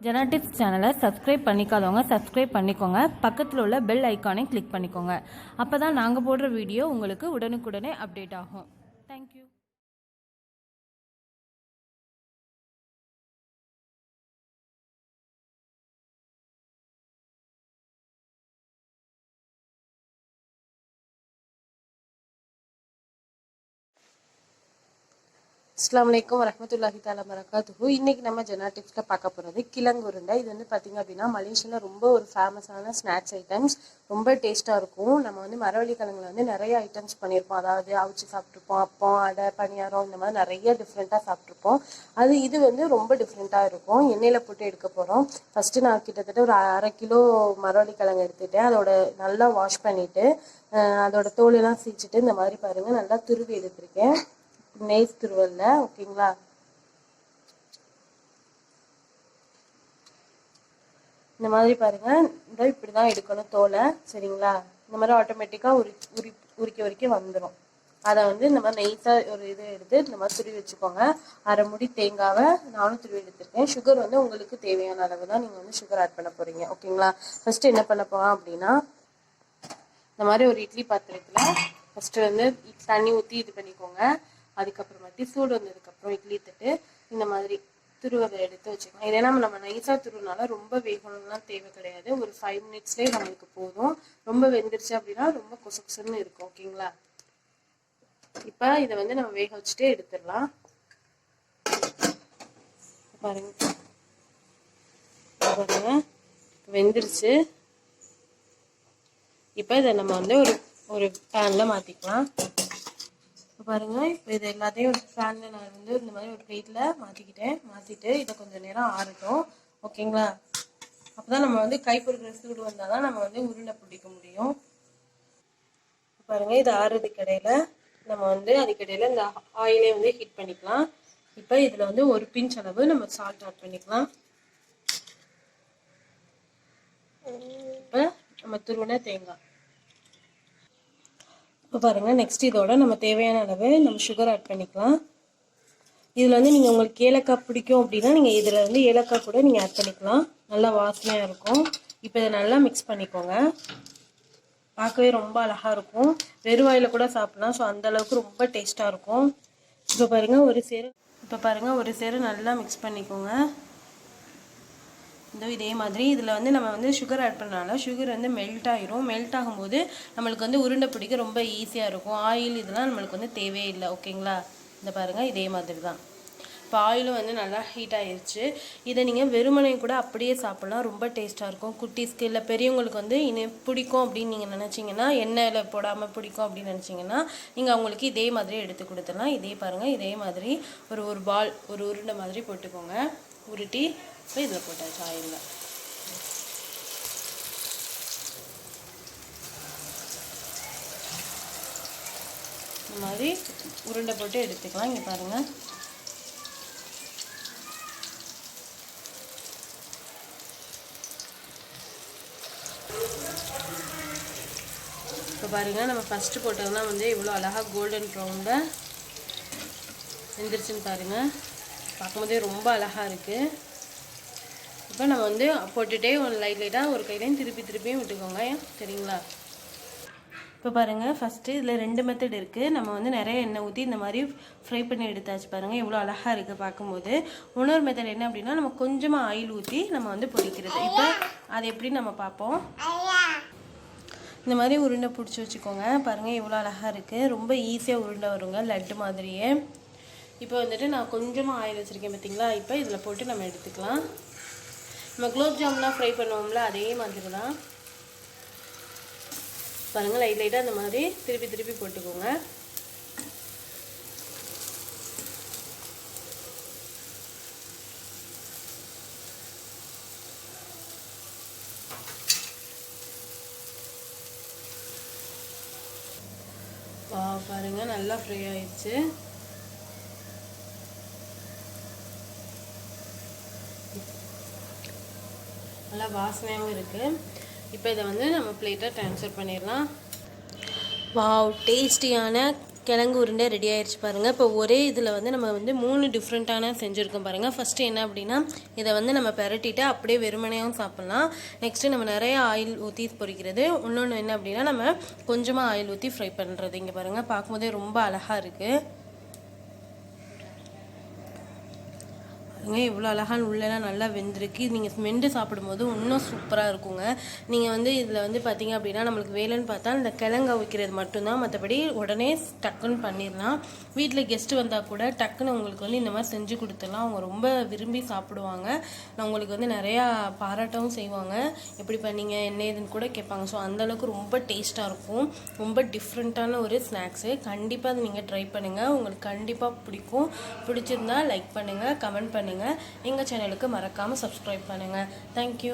ஜனா tips சேனலை subscribe பண்ணிக்காதவங்க subscribe பண்ணிக்கோங்க. பக்கத்தில் உள்ள பெல் ஐக்கானை கிளிக் பண்ணிக்கோங்க. அப்போ தான் நாங்கள் போடுற வீடியோ உங்களுக்கு உடனுக்குடனே அப்டேட் ஆகும். தேங்க்யூ. அஸ்ஸலாமு அலைக்கும் வரஹ்மத்துல்லாஹி தஆலா பரகாத்துஹு. இன்னைக்கு நம்ம ஜனா டிப்ஸ்ல பார்க்க போகிறது கிழங்கு உருண்டை. இது வந்து பார்த்திங்க அப்படின்னா மலேசியாவில் ரொம்ப ஒரு ஃபேமஸான ஸ்நாக்ஸ் ஐட்டம்ஸ். ரொம்ப டேஸ்ட்டாக இருக்கும். நம்ம வந்து மரவள்ளி கிழங்குல வந்து நிறைய ஐட்டம்ஸ் பண்ணியிருப்போம். அதாவது அவிச்சு சாப்பிட்ருப்போம், அப்பம், அடை, பனியாரம், இந்த மாதிரி நிறைய டிஃப்ரெண்ட்டாக சாப்பிட்ருப்போம். இது வந்து ரொம்ப டிஃப்ரெண்ட்டாக இருக்கும். எண்ணெயில் போட்டு எடுக்க போகிறோம். ஃபஸ்ட்டு நான் கிட்டத்தட்ட ஒரு 1/2 கிலோ மரவள்ளி கிழங்கு எடுத்துகிட்டேன். அதோட நல்லா வாஷ் பண்ணிவிட்டு அதோட தோலெல்லாம் சீச்சிட்டு இந்த மாதிரி பாருங்கள் நல்லா துருவி எடுத்திருக்கேன். நெய் துருவல்ல, ஓகேங்களா? இந்த மாதிரி பாருங்க, இப்படிதான் எடுக்கணும் தோலை, சரிங்களா? இந்த மாதிரி ஆட்டோமேட்டிக்கா உரிக்க வந்துடும். அதை வந்து இந்த மாதிரி நெய்ஸா ஒரு இது எடுத்து இந்த மாதிரி துருவி வச்சுக்கோங்க. 1/2 முடி தேங்காவை நானும் துருவி எடுத்திருக்கேன். சுகர் வந்து உங்களுக்கு தேவையான அளவு தான் நீங்க வந்து சுகர் ஆட் பண்ண போறீங்க, ஓகேங்களா? ஃபர்ஸ்ட் என்ன பண்ண போறோம் அப்படின்னா, இந்த மாதிரி ஒரு இட்லி பாத்திரத்துல ஃபர்ஸ்ட் வந்து தண்ணி ஊற்றி இது பண்ணிக்கோங்க. அதுக்கப்புறமாட்டி சூடு வந்ததுக்கப்புறம் இட்லி தட்டு இந்த மாதிரி துருவதை எடுத்து வச்சுக்கலாம். இதே நம்ம நைஸாக துருவினால ரொம்ப வேகணும்லாம் தேவை கிடையாது. ஒரு 5 மினிட்ஸ்லேயே நம்மளுக்கு போதும். ரொம்ப வெந்துருச்சு அப்படின்னா ரொம்ப கொசன்னு இருக்கும், ஓகேங்களா? இப்போ இதை வந்து நம்ம வேக வச்சுட்டே எடுத்துடலாம். பாருங்க பாருங்க வெந்துருச்சு. இப்போ இதை நம்ம வந்து ஒரு பேனில் மாற்றிக்கலாம். பாருங்க, இப்போ இது எல்லாத்தையும் ஒரு பேனில் நான் வந்து இந்த மாதிரி ஒரு பிளேட்டில் மாற்றிட்டு இதை கொஞ்சம் நேரம் ஆறட்டும், ஓகேங்களா? அப்போ தான் நம்ம வந்து கை பொறுக்கிற சூடு வந்தால் தான் நம்ம வந்து உருண்டை பிடிக்க முடியும். பாருங்க, இது ஆறுறதுக்கு இடையில நம்ம வந்து அதுக்கிடையில இந்த ஆயிலே வந்து ஹீட் பண்ணிக்கலாம். இப்போ இதில் வந்து ஒரு பிஞ்ச் அளவு நம்ம சால்ட் ஆட் பண்ணிக்கலாம். இப்போ நம்ம துருவின தேங்காய். இப்போ பாருங்கள், நெக்ஸ்ட் இதோட நம்ம தேவையான அளவு நம்ம சுகர் ஆட் பண்ணிக்கலாம். இதில் வந்து நீங்கள் உங்களுக்கு ஏலக்காய் பிடிக்கும் அப்படின்னா நீங்கள் இதில் வந்து ஏலக்காய் கூட நீங்கள் ஆட் பண்ணிக்கலாம். நல்லா வாசனையாக இருக்கும். இப்போ இதை நல்லா மிக்ஸ் பண்ணிக்கோங்க. பார்க்கவே ரொம்ப அழகாக இருக்கும். வெறும் வாயில் கூட சாப்பிடலாம். ஸோ அந்தளவுக்கு ரொம்ப டேஸ்ட்டாக இருக்கும். இப்போ பாருங்கள், ஒரு சேரு நல்லா மிக்ஸ் பண்ணிக்கோங்க. இதே மாதிரி இதில் வந்து நம்ம வந்து சுகர் ஆட் பண்ணனால சுகர் வந்து மெல்ட் ஆகிரும். மெல்ட் ஆகும்போது நம்மளுக்கு வந்து உருண்டை பிடிக்க ரொம்ப ஈஸியாக இருக்கும். ஆயில் இதெல்லாம் நம்மளுக்கு வந்து தேவையே இல்லை, ஓகேங்களா? இந்த பாருங்கள், இதே மாதிரி தான். இப்போ ஆயிலும் வந்து நல்லா ஹீட் ஆகிடுச்சு. இதை நீங்கள் வெறுமனையும் கூட அப்படியே சாப்பிட்லாம். ரொம்ப டேஸ்ட்டாக இருக்கும். குட்டீஸ்க்கு இல்லை பெரியவங்களுக்கு வந்து பிடிக்கும் அப்படின்னு நீங்கள் நினச்சிங்கன்னா, எண்ணெயில் போடாமல் பிடிக்கும் அப்படின்னு நினச்சிங்கன்னா நீங்கள் அவங்களுக்கு இதே மாதிரி எடுத்து கொடுத்துடலாம். இதே பாருங்கள், இதே மாதிரி ஒரு பால் ஒரு உருண்டை மாதிரி போட்டுக்கோங்க. உருட்டி இப்போ இதில் போட்டாச்சு ஆயிலில். இந்த மாதிரி உருண்டை போட்டு எடுத்துக்கலாம். இங்கே பாருங்கள், இப்போ பாருங்கள், நம்ம ஃபஸ்ட்டு போட்டோம்னா வந்து இவ்வளோ அழகாக கோல்டன் ப்ரௌனில் வெந்துருச்சுன்னு பாருங்கள். பார்க்கும்போதே ரொம்ப அழகாக இருக்குது. இப்போ நம்ம வந்து போட்டுகிட்டே ஒரு லைட்டாக ஒரு கையிலையும் திருப்பியும் விட்டுக்கோங்க, சரிங்களா? இப்போ பாருங்கள், ஃபஸ்ட்டு இதில் 2 மெத்தட் இருக்குது. நம்ம வந்து நிறைய எண்ணெய் ஊற்றி இந்த மாதிரி ஃப்ரை பண்ணி எடுத்தாச்சு. பாருங்கள் எவ்வளோ அழகாக இருக்குது பார்க்கும்போது. இன்னொரு மெத்தட் என்ன அப்படின்னா, நம்ம கொஞ்சமாக ஆயில் ஊற்றி நம்ம வந்து பொரிக்கிறது. இப்போ அது எப்படின்னு நம்ம பார்ப்போம். இந்த மாதிரி உருண்டை பிடிச்சி வச்சுக்கோங்க. பாருங்கள் எவ்வளோ அழகாக இருக்குது. ரொம்ப ஈஸியாக உருண்டை வருங்க, லட்டு மாதிரியே. இப்போ வந்துட்டு நான் கொஞ்சமாக ஆயில் வச்சுருக்கேன் பார்த்தீங்களா? இப்போ இதில் போட்டு நம்ம எடுத்துக்கலாம். நம்ம குலோப் ஜாமுன்லாம் ஃப்ரை பண்ணுவோம்ல, அதே மாதிரி தான். பாருங்கள், லைட்டாக அந்த மாதிரி திருப்பி போட்டுக்கோங்க. பாருங்கள், நல்லா ஃப்ரை ஆயிடுச்சு. நல்லா வாசனையாகவும் இருக்குது. இப்போ இதை வந்து நம்ம பிளேட்டாக ட்ரான்ஸ்ஃபர் பண்ணிடலாம். வாவ், டேஸ்டியான கிழங்கு உருண்டை ரெடி ஆயிடுச்சு பாருங்கள். இப்போ ஒரே இதில் வந்து நம்ம வந்து 3 டிஃப்ரெண்ட்டான செஞ்சுருக்கோம் பாருங்கள். ஃபஸ்ட்டு என்ன அப்படின்னா இதை வந்து நம்ம பெரட்டிட்டு அப்படியே வெறுமனையாகவும் சாப்பிட்லாம். நெக்ஸ்ட்டு நம்ம நிறையா ஆயில் ஊற்றி பொரிக்கிறது. இன்னொன்று என்ன அப்படின்னா நம்ம கொஞ்சமாக ஆயில் ஊற்றி ஃப்ரை பண்ணுறது. இங்கே பாருங்கள், பார்க்கும்போதே ரொம்ப அழகாக இருக்குது. இவ்வளோ அழகான உள்ளெல்லாம் நல்லா வெந்திருக்கு. நீங்கள் மெண்டு சாப்பிடும்போது இன்னும் சூப்பராக இருக்குங்க. நீங்கள் வந்து இதில் வந்து பார்த்தீங்க அப்படின்னா நம்மளுக்கு வேலைன்னு பார்த்தா இந்த கிழங்க வைக்கிறது மட்டும்தான், மற்றபடி உடனே டக்குன்னு பண்ணிடலாம். வீட்டில் கெஸ்ட்டு வந்தால் கூட டக்குன்னு உங்களுக்கு வந்து இந்த மாதிரி செஞ்சு கொடுத்துடலாம். அவங்க ரொம்ப விரும்பி சாப்பிடுவாங்க. நான் உங்களுக்கு வந்து நிறையா பாராட்டவும் செய்வாங்க. எப்படி பண்ணீங்க என்ன ஏதுன்னு கூட கேட்பாங்க. ஸோ அந்தளவுக்கு ரொம்ப டேஸ்ட்டாக இருக்கும். ரொம்ப டிஃப்ரெண்ட்டான ஒரு ஸ்நாக்ஸு. கண்டிப்பாக அதை நீங்கள் ட்ரை பண்ணுங்கள். உங்களுக்கு கண்டிப்பாக பிடிக்கும். பிடிச்சிருந்தா லைக் பண்ணுங்கள், கமெண்ட் பண்ணுங்கள். எங்கள் சேனலுக்கு மறக்காமல் சப்ஸ்கிரைப் பண்ணுங்கள். தேங்க்யூ.